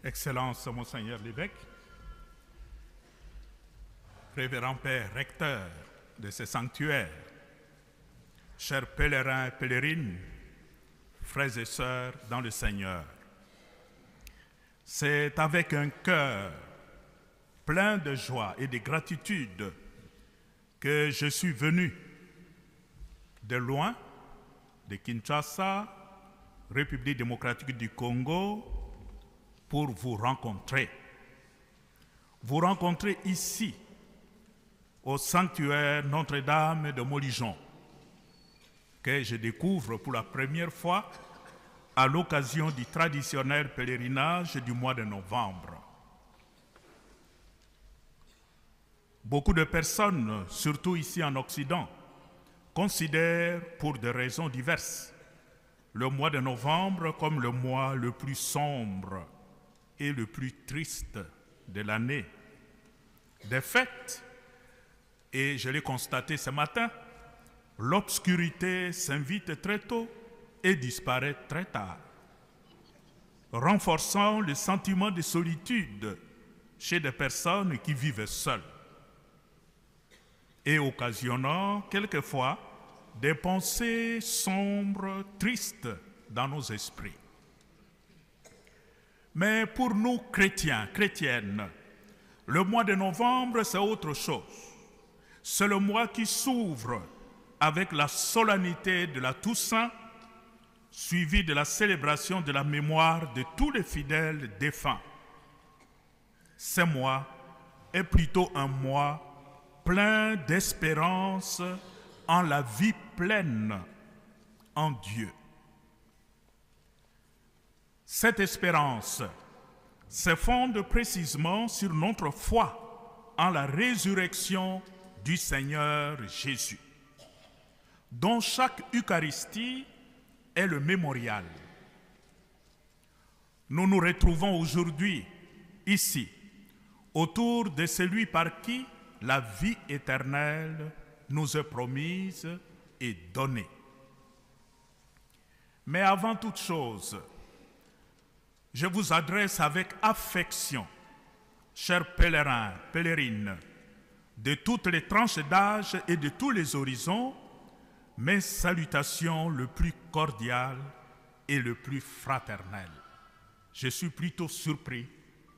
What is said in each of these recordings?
Excellence, Monseigneur l'évêque, révérend Père recteur de ce sanctuaire, chers pèlerins et pèlerines, frères et sœurs dans le Seigneur, c'est avec un cœur plein de joie et de gratitude que je suis venu de loin, de Kinshasa, République démocratique du Congo, pour vous rencontrer. Vous rencontrer ici, au sanctuaire Notre-Dame de Montligeon, que je découvre pour la première fois à l'occasion du traditionnel pèlerinage du mois de novembre. Beaucoup de personnes, surtout ici en Occident, considèrent pour des raisons diverses le mois de novembre comme le mois le plus sombre et le plus triste de l'année. De fait, et je l'ai constaté ce matin, l'obscurité s'invite très tôt et disparaît très tard, renforçant le sentiment de solitude chez des personnes qui vivent seules et occasionnant quelquefois des pensées sombres, tristes dans nos esprits. Mais pour nous chrétiens, chrétiennes, le mois de novembre, c'est autre chose. C'est le mois qui s'ouvre avec la solennité de la Toussaint, suivi de la célébration de la mémoire de tous les fidèles défunts. Ce mois est plutôt un mois plein d'espérance en la vie pleine en Dieu. Cette espérance se fonde précisément sur notre foi en la résurrection du Seigneur Jésus, dont chaque Eucharistie est le mémorial. Nous nous retrouvons aujourd'hui, ici, autour de celui par qui la vie éternelle nous est promise et donnée. Mais avant toute chose, je vous adresse avec affection, chers pèlerins, pèlerines, de toutes les tranches d'âge et de tous les horizons, mes salutations le plus cordiales et le plus fraternelles. Je suis plutôt surpris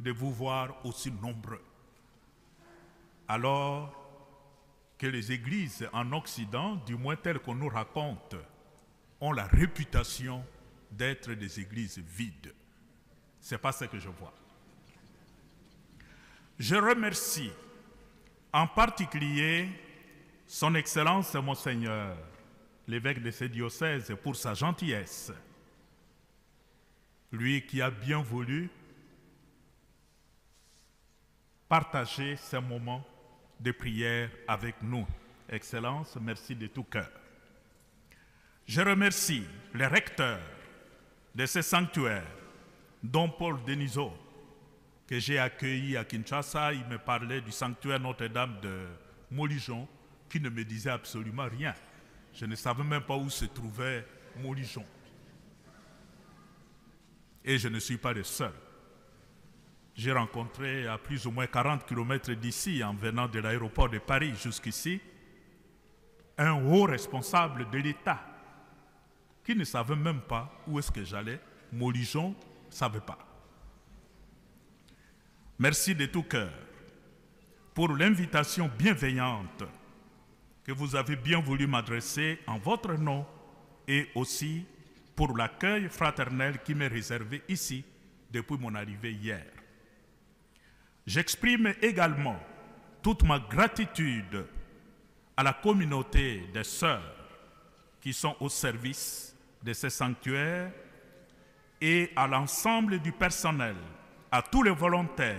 de vous voir aussi nombreux. Alors que les églises en Occident, du moins telles qu'on nous raconte, ont la réputation d'être des églises vides. Ce n'est pas ce que je vois. Je remercie en particulier son Excellence Monseigneur, l'évêque de ce diocèse, pour sa gentillesse. Lui qui a bien voulu partager ces moments de prière avec nous. Excellence, merci de tout cœur. Je remercie les recteurs de ce sanctuaire, dont Paul Denisot, que j'ai accueilli à Kinshasa. Il me parlait du sanctuaire Notre-Dame de Montligeon, qui ne me disait absolument rien. Je ne savais même pas où se trouvait Montligeon. Et je ne suis pas le seul. J'ai rencontré à plus ou moins 40 km d'ici, en venant de l'aéroport de Paris jusqu'ici, un haut responsable de l'État qui ne savait même pas où est-ce que j'allais. Montligeon ne savait pas. Merci de tout cœur pour l'invitation bienveillante que vous avez bien voulu m'adresser en votre nom et aussi pour l'accueil fraternel qui m'est réservé ici depuis mon arrivée hier. J'exprime également toute ma gratitude à la communauté des sœurs qui sont au service de ce sanctuaire et à l'ensemble du personnel, à tous les volontaires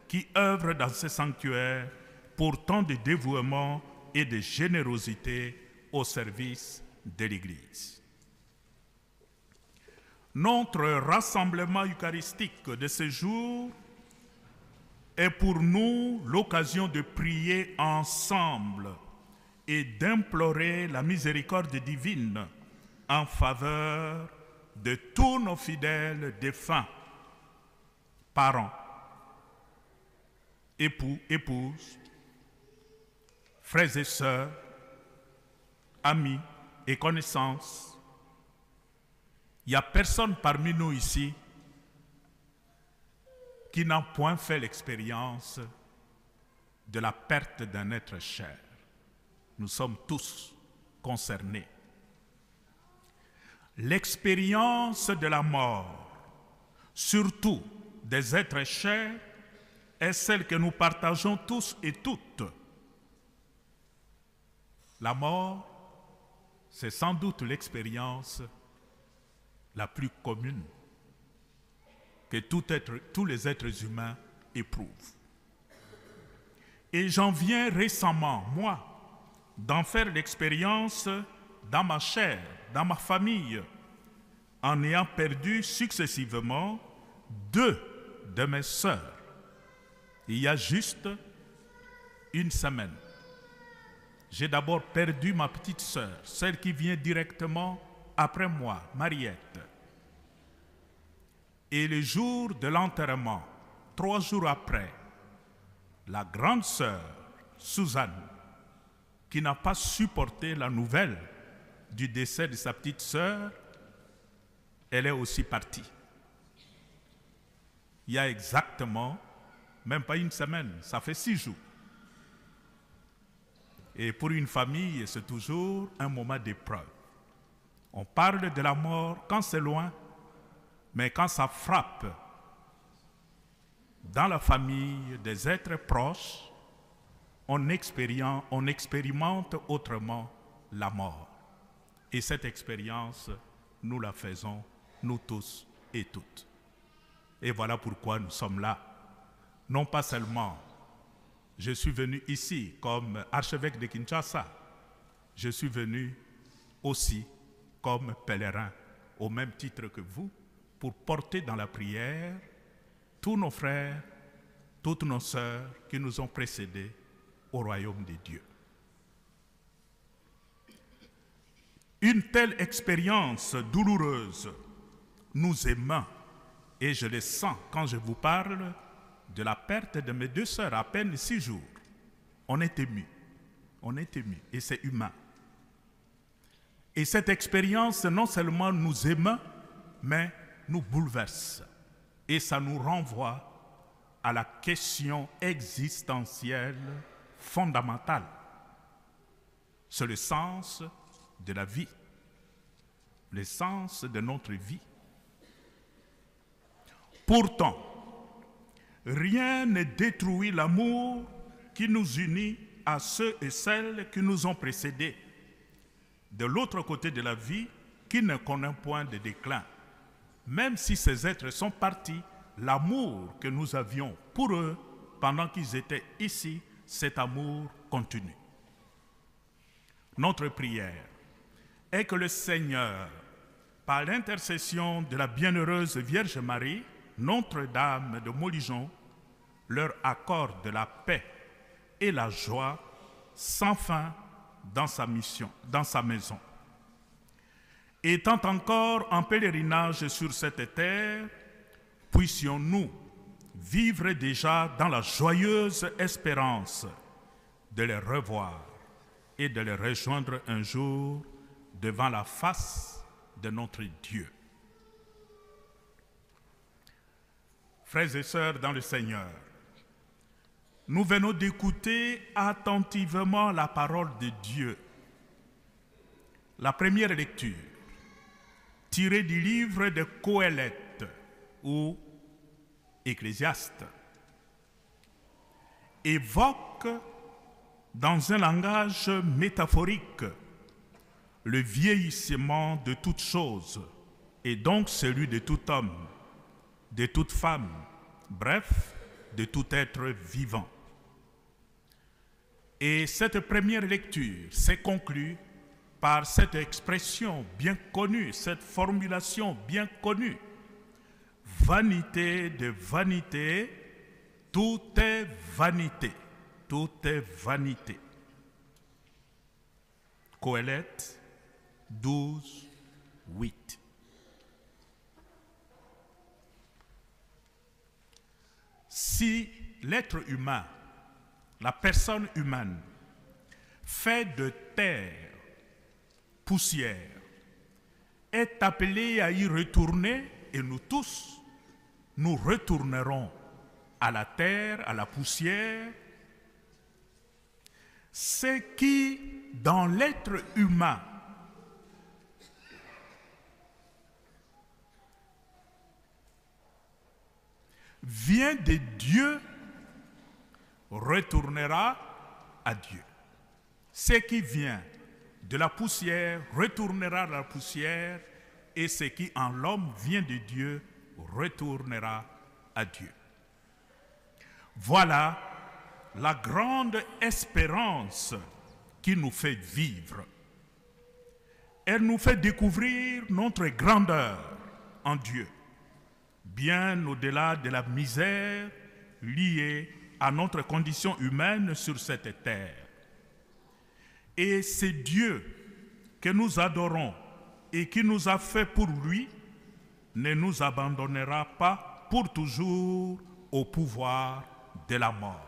qui œuvrent dans ce sanctuaire pour tant de dévouement et de générosité au service de l'Église. Notre rassemblement eucharistique de ce jour est pour nous l'occasion de prier ensemble et d'implorer la miséricorde divine en faveur de tous nos fidèles défunts, parents, époux, épouses, frères et sœurs, amis et connaissances, il n'y a personne parmi nous ici qui n'a point fait l'expérience de la perte d'un être cher. Nous sommes tous concernés. L'expérience de la mort, surtout des êtres chers, est celle que nous partageons tous et toutes. La mort, c'est sans doute l'expérience la plus commune que tous les êtres humains éprouvent. Et j'en viens récemment, moi, d'en faire l'expérience dans ma chair, dans ma famille, en ayant perdu successivement 2 de mes sœurs. Il y a juste une semaine. J'ai d'abord perdu ma petite sœur, celle qui vient directement après moi, Mariette. Et le jour de l'enterrement, 3 jours après, la grande sœur, Suzanne, qui n'a pas supporté la nouvelle du décès de sa petite sœur, elle est aussi partie. Il y a exactement, même pas une semaine, ça fait 6 jours. Et pour une famille, c'est toujours un moment d'épreuve. On parle de la mort quand c'est loin, mais quand ça frappe dans la famille des êtres proches, on expérimente autrement la mort. Et cette expérience, nous la faisons, nous tous et toutes. Et voilà pourquoi nous sommes là. Non pas seulement, je suis venu ici comme archevêque de Kinshasa, je suis venu aussi comme pèlerin, au même titre que vous, pour porter dans la prière tous nos frères, toutes nos sœurs qui nous ont précédés au royaume de Dieu. Une telle expérience douloureuse nous émeut, et je le sens quand je vous parle de la perte de mes 2 sœurs à peine 6 jours. On est ému, et c'est humain. Et cette expérience non seulement nous émeut, mais nous bouleverse. Et ça nous renvoie à la question existentielle fondamentale. C'est le sens de la vie, le sens de notre vie. Pourtant, rien ne détruit l'amour qui nous unit à ceux et celles qui nous ont précédés. De l'autre côté de la vie, qui ne connaît point de déclin. Même si ces êtres sont partis, l'amour que nous avions pour eux pendant qu'ils étaient ici, cet amour continue. Notre prière est que le Seigneur, par l'intercession de la bienheureuse Vierge Marie, Notre-Dame de Montligeon, leur accorde la paix et la joie sans fin dans sa mission, dans sa maison. Étant encore en pèlerinage sur cette terre, puissions-nous vivre déjà dans la joyeuse espérance de les revoir et de les rejoindre un jour devant la face de notre Dieu. Frères et sœurs dans le Seigneur, nous venons d'écouter attentivement la parole de Dieu. La première lecture, tirée du livre de Qoélette ou Ecclésiaste, évoque dans un langage métaphorique le vieillissement de toutes choses et donc celui de tout homme, de toute femme, bref, de tout être vivant. Et cette première lecture s'est conclue par cette expression bien connue, cette formulation bien connue. Vanité de vanité, tout est vanité, tout est vanité. Qoélette 12, 8. Si l'être humain, la personne humaine, fait de terre, poussière, est appelé à y retourner, et nous tous, nous retournerons à la terre, à la poussière, ce qui, dans l'être humain, vient de Dieu, retournera à Dieu. Ce qui vient de la poussière retournera à la poussière, et ce qui en l'homme vient de Dieu retournera à Dieu. Voilà la grande espérance qui nous fait vivre. Elle nous fait découvrir notre grandeur en Dieu, bien au-delà de la misère liée à notre condition humaine sur cette terre. Et c'est Dieu que nous adorons et qui nous a fait pour lui ne nous abandonnera pas pour toujours au pouvoir de la mort.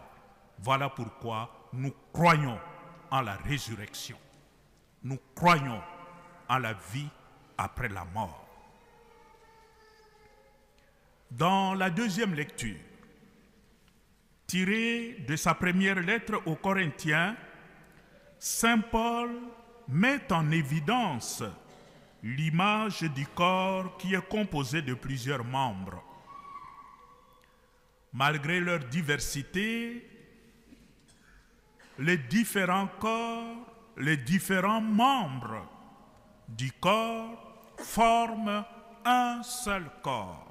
Voilà pourquoi nous croyons en la résurrection. Nous croyons en la vie après la mort. Dans la deuxième lecture, tirée de sa première lettre aux Corinthiens, Saint Paul met en évidence l'image du corps qui est composé de plusieurs membres. Malgré leur diversité, les différents corps, les différents membres du corps forment un seul corps.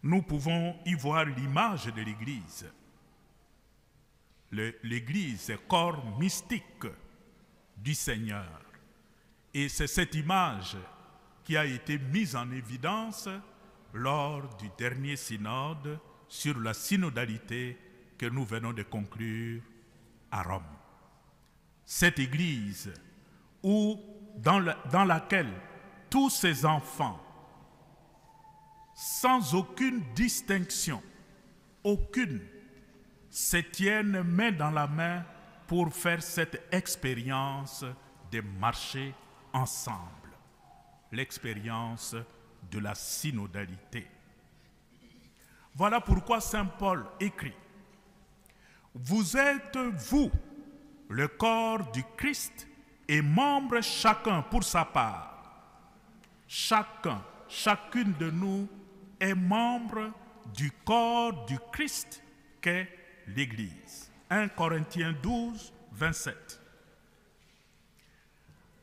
Nous pouvons y voir l'image de l'Église. L'Église est corps mystique du Seigneur. Et c'est cette image qui a été mise en évidence lors du dernier synode sur la synodalité que nous venons de conclure à Rome. Cette Église dans laquelle tous ces enfants, sans aucune distinction, aucune, se tiennent main dans la main pour faire cette expérience de marcher ensemble, l'expérience de la synodalité. Voilà pourquoi Saint Paul écrit: vous êtes, vous, le corps du Christ et membres chacun pour sa part. Chacune de nous est membre du corps du Christ qu'est l'Église. 1 Corinthiens 12, 27.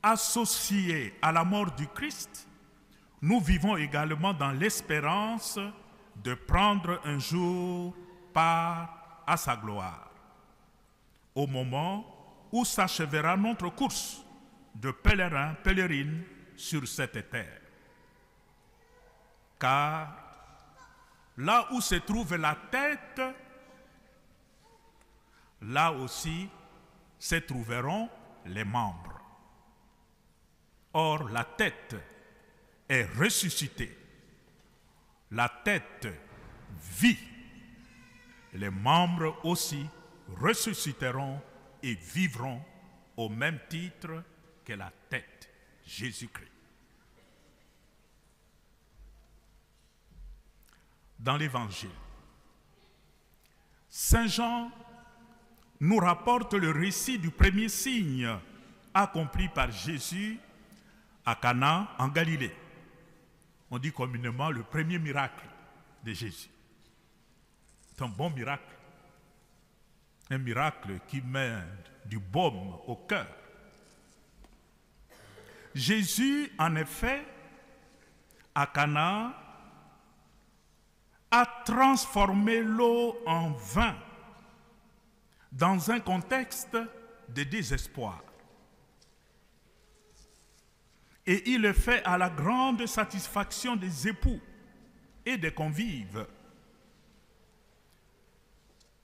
Associés à la mort du Christ, nous vivons également dans l'espérance de prendre un jour part à sa gloire, au moment où s'achèvera notre course de pèlerine sur cette terre. Car là où se trouve la tête, là aussi se trouveront les membres. Or, la tête est ressuscitée. La tête vit. Les membres aussi ressusciteront et vivront au même titre que la tête, Jésus-Christ. Dans l'Évangile, Saint Jean nous rapporte le récit du premier signe accompli par Jésus à Cana en Galilée. On dit communément le premier miracle de Jésus. C'est un bon miracle. Un miracle qui met du baume au cœur. Jésus, en effet, à Cana, a transformé l'eau en vin dans un contexte de désespoir. Et il le fait à la grande satisfaction des époux et des convives.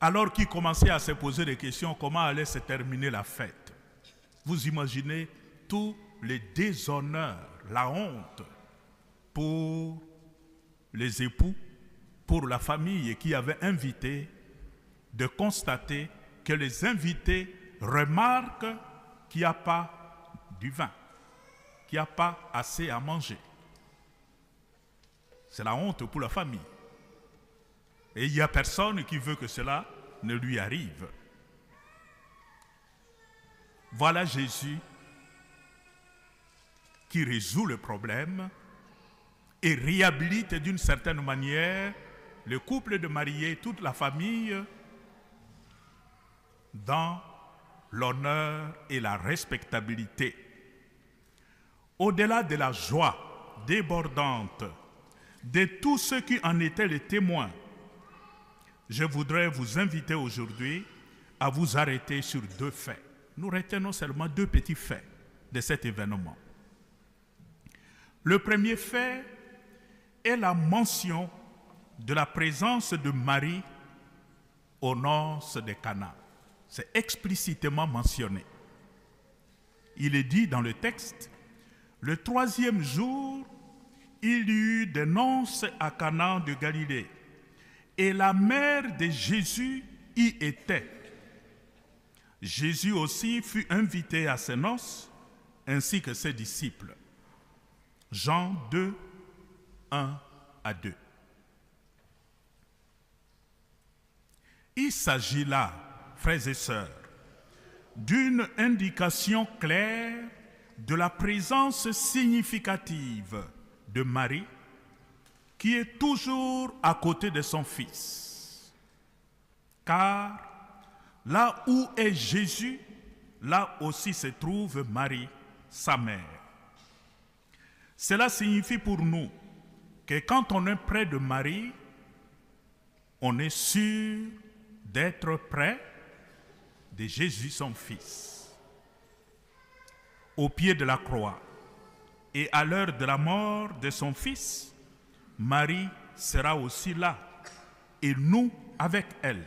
Alors qu'ils commençaient à se poser des questions, comment allait se terminer la fête. Vous imaginez tous les déshonneurs, la honte pour les époux pour la famille qui avait invité de constater que les invités remarquent qu'il n'y a pas du vin, qu'il n'y a pas assez à manger. C'est la honte pour la famille. Et il n'y a personne qui veut que cela ne lui arrive. Voilà Jésus qui résout le problème et réhabilite d'une certaine manière le couple de mariés, toute la famille, dans l'honneur et la respectabilité. Au-delà de la joie débordante de tous ceux qui en étaient les témoins, je voudrais vous inviter aujourd'hui à vous arrêter sur deux faits. Nous retenons seulement deux petits faits de cet événement. Le premier fait est la mention de la présence de Marie aux noces de Cana. C'est explicitement mentionné. Il est dit dans le texte, le troisième jour, il y eut des noces à Cana de Galilée, et la mère de Jésus y était. Jésus aussi fut invité à ces noces, ainsi que ses disciples. Jean 2, 1 à 2. Il s'agit là, frères et sœurs, d'une indication claire de la présence significative de Marie, qui est toujours à côté de son Fils. Car là où est Jésus, là aussi se trouve Marie, sa mère. Cela signifie pour nous que quand on est près de Marie, on est sûr d'être près de Jésus, son Fils. Au pied de la croix et à l'heure de la mort de son Fils, Marie sera aussi là, et nous avec elle.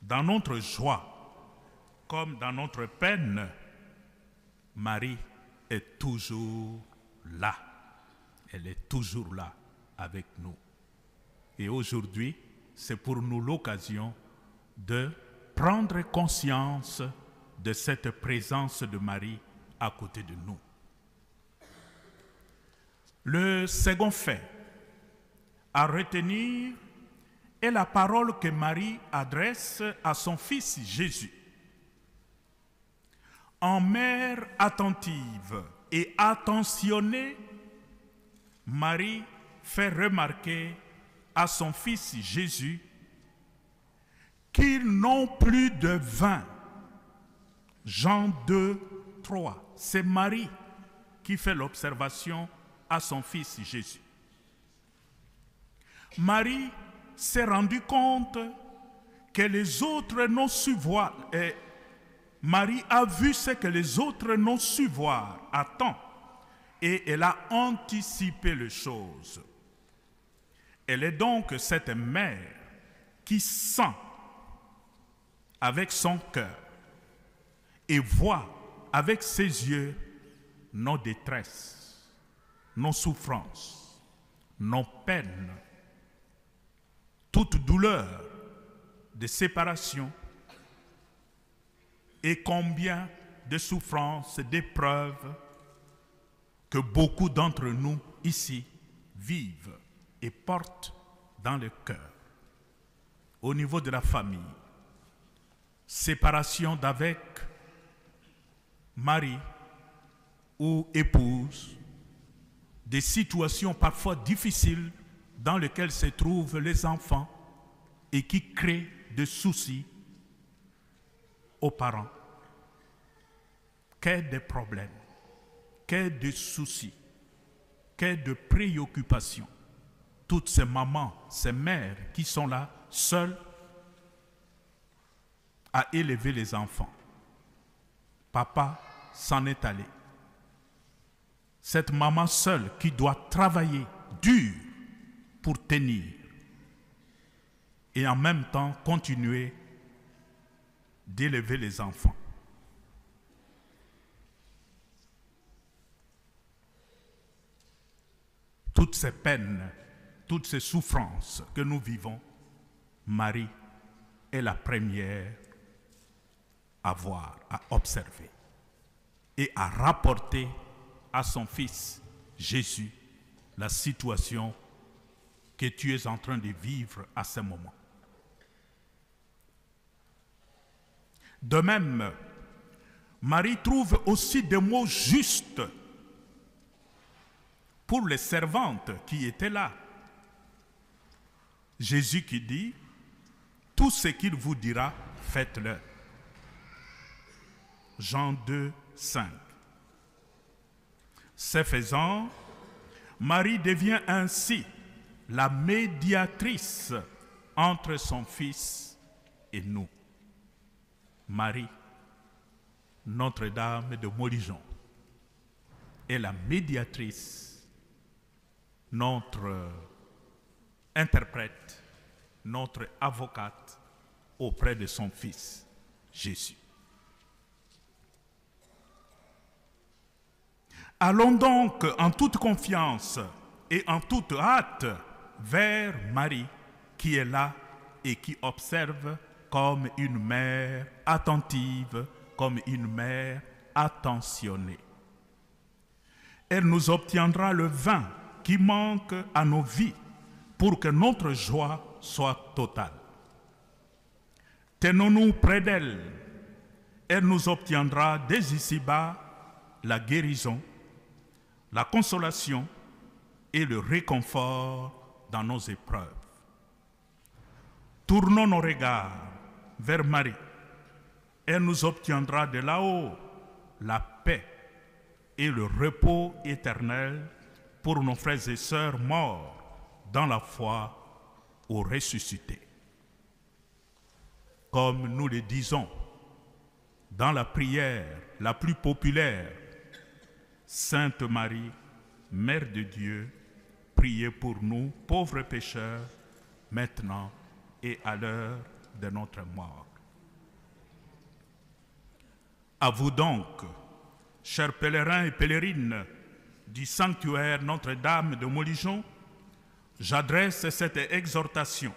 Dans notre joie, comme dans notre peine, Marie est toujours là. Elle est toujours là avec nous. Et aujourd'hui, c'est pour nous l'occasion de prendre conscience de cette présence de Marie à côté de nous. Le second fait à retenir est la parole que Marie adresse à son Fils Jésus. En mère attentive et attentionnée, Marie fait remarquer à son Fils Jésus qu'ils n'ont plus de vin. Jean 2, 3. C'est Marie qui fait l'observation à son Fils Jésus. Marie s'est rendue compte que les autres n'ont su voir. Et Marie a vu ce que les autres n'ont su voir à temps. Et elle a anticipé les choses. Elle est donc cette mère qui sent avec son cœur et voit avec ses yeux nos détresses, nos souffrances, nos peines, toute douleur de séparation et combien de souffrances, d'épreuves que beaucoup d'entre nous ici vivent et portent dans le cœur. Au niveau de la famille, séparation d'avec mari ou épouse, des situations parfois difficiles dans lesquelles se trouvent les enfants et qui créent des soucis aux parents. Quel des problèmes, quel de soucis, quel de préoccupations. Toutes ces mamans, ces mères qui sont là, seules, à élever les enfants. Papa s'en est allé. Cette maman seule qui doit travailler dur pour tenir et en même temps continuer d'élever les enfants. Toutes ces peines, toutes ces souffrances que nous vivons, Marie est la première à voir, à observer et à rapporter à son fils Jésus la situation que tu es en train de vivre à ce moment. De même, Marie trouve aussi des mots justes pour les servantes qui étaient là. Jésus qui dit, tout ce qu'il vous dira, faites-le. Jean 2, 5. Ce faisant, Marie devient ainsi la médiatrice entre son Fils et nous. Marie, Notre-Dame de Montligeon, est la médiatrice, notre interprète, notre avocate auprès de son Fils, Jésus. Allons donc en toute confiance et en toute hâte vers Marie qui est là et qui observe comme une mère attentive, comme une mère attentionnée. Elle nous obtiendra le vin qui manque à nos vies pour que notre joie soit totale. Tenons-nous près d'elle. Elle nous obtiendra dès ici-bas la guérison, la consolation et le réconfort dans nos épreuves. Tournons nos regards vers Marie. Elle nous obtiendra de là-haut la paix et le repos éternel pour nos frères et sœurs morts dans la foi ou ressuscités. Comme nous le disons dans la prière la plus populaire, Sainte Marie, Mère de Dieu, priez pour nous, pauvres pécheurs, maintenant et à l'heure de notre mort. À vous donc, chers pèlerins et pèlerines du sanctuaire Notre-Dame de Montligeon, j'adresse cette exhortation.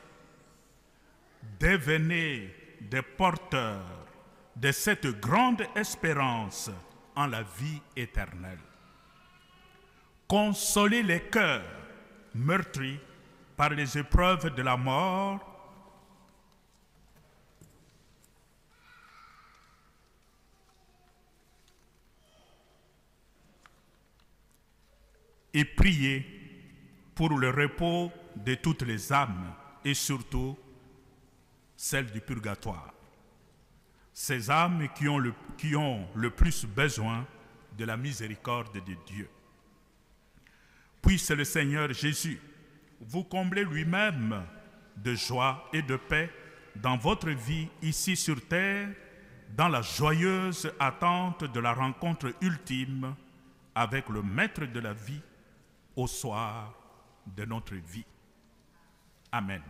Devenez des porteurs de cette grande espérance en la vie éternelle. Consolez les cœurs meurtris par les épreuves de la mort et priez pour le repos de toutes les âmes et surtout celles du purgatoire. Ces âmes qui ont le plus besoin de la miséricorde de Dieu. Puisse le Seigneur Jésus vous combler lui-même de joie et de paix dans votre vie ici sur terre, dans la joyeuse attente de la rencontre ultime avec le Maître de la vie au soir de notre vie. Amen.